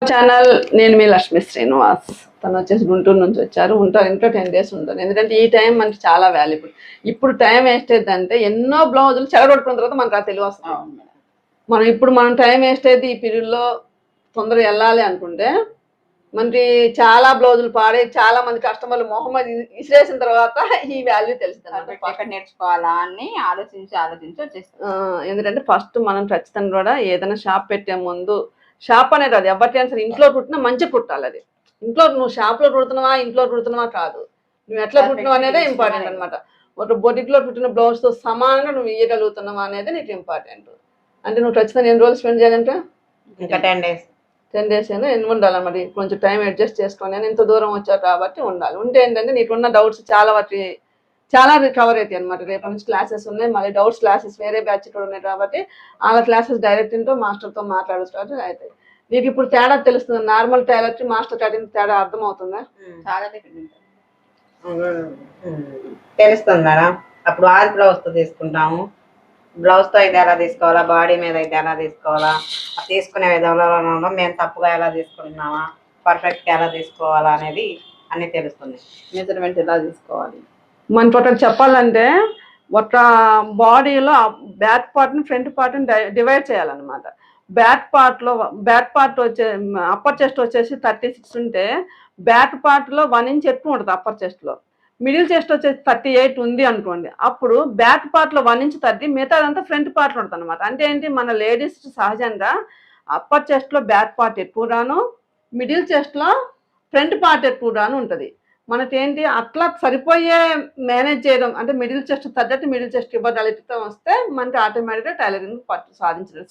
Channel నేను మీ లక్ష్మీ శ్రీనివాస్. తను వచ్చేసి గుంటూరు నుంచి వచ్చారు. ఇంట్లో 10 days ఉంటాను. ఎందుకంటే ఈ టైం మనకి చాలా వాల్యుబుల్. ఇప్పుడు టైం వేస్ట్ అయిందంటే ఎన్నో బ్లౌజులు చెడగొట్టుకున్న తర్వాత మనకు ఆ తెలివి వస్తుంది. మనం టైం వేస్ట్ అయితే ఈ పీరియడ్లో తొందరగా వెళ్ళాలి అనుకుంటే మనకి చాలా బ్లౌజులు పాడే చాలా మంది కస్టమర్లు మొహమ్మద్ ఇసిరేసిన తర్వాత ఈ వాల్యూ తెలుస్తుంది. ఎక్కడ నేర్చుకోవాలా అని ఆలోచించి వచ్చేస్తాం. ఎందుకంటే ఫస్ట్ మనం ఖచ్చితంగా కూడా ఏదైనా షాప్ పెట్టే ముందు షాప్ అనేది అది ఎవరికైనా సరే ఇంట్లో కుట్టినా మంచిగా కుట్టాలి. అది ఇంట్లో నువ్వు షాప్లో కుడుతున్నావా కాదు, నువ్వు ఎట్లా కుట్టినావు అనేది ఇంపార్టెంట్ అనమాట. ఒక బొటిక్లో కుట్టిన బ్లౌజ్తో సమానంగా నువ్వు ఇయ్యగలుగుతున్నావా అనేది నీకు ఇంపార్టెంట్. అంటే నువ్వు ఖచ్చితంగా ఎన్ని రోజులు స్పెండ్ చేయాలంటే ఇంకా 10 days అయినా ఎన్ని ఉండాలి మరి, కొంచెం టైం అడ్జస్ట్ చేసుకొని నేను ఇంత దూరం వచ్చావు కాబట్టి ఉండాలి. ఉంటే ఏంటంటే నీకున్న డౌట్స్ చాలా రికవర్ అవుతాయి అనమాట. రేపు నుంచి క్లాసెస్ ఉన్నాయి, మళ్ళీ డౌట్స్ క్లాసెస్ వేరే బ్యాచ్ కూడా ఉన్నాయి కాబట్టి వాళ్ళ క్లాసెస్ డైరెక్ట్ ఇంటూ మాస్టర్తో మాట్లాడచ్చు అవుతాయి. నీకు ఇప్పుడు తేడా తెలుస్తుంది. నార్మల్ టైలర్ మాస్టర్ కటింగ్ తేడా అర్థమవుతుందా? చాలా తెలుస్తుంది మేడం. అప్పుడు ఆది బ్లౌజ్తో తీసుకుంటాము, బ్లౌజ్తో అయితే ఎలా తీసుకోవాలా, బాడీ మీద అయితే ఎలా తీసుకోవాలా, తీసుకునే విధానంలో మేము తప్పుగా ఎలా తీసుకుంటున్నామా, పర్ఫెక్ట్గా ఎలా తీసుకోవాలా అనేది అన్నీ తెలుస్తుంది. మెజర్మెంట్ ఎలా తీసుకోవాలి మన టోటల్ చెప్పాలంటే ఒక బాడీలో బ్యాక్ పార్ట్ని ఫ్రంట్ పార్ట్ని డివైడ్ చేయాలన్నమాట. బ్యాక్ పార్ట్ వచ్చే అప్పర్ చెస్ట్ వచ్చేసి 36 ఉంటే బ్యాక్ పార్ట్లో 1 inch ఎక్కువ ఉంటుంది అప్పర్ చెస్ట్లో. మిడిల్ చెస్ట్ వచ్చేసి 38 ఉంది అనుకోండి, అప్పుడు బ్యాక్ పార్ట్లో 1 inch తగ్గి మిగతాదంతా ఫ్రంట్ పార్ట్లో ఉంటుంది అనమాట. అంటే ఏంటి, మన లేడీస్ సహజంగా అప్పర్ చెస్ట్లో బ్యాక్ పార్ట్ ఎక్కువగాను, మిడిల్ చెస్ట్లో ఫ్రంట్ పార్ట్ ఎక్కువగాను ఉంటుంది. మనకేంటి అట్లా సరిపోయే మేనేజ్ చేయడం, అంటే మిడిల్ చెస్ట్ తగ్గట్టు మిడిల్ చెస్ట్ ఇవ్వగలుగుతాం వస్తే మనకి ఆటోమేటిక్గా టైలరింగ్ సాధించడం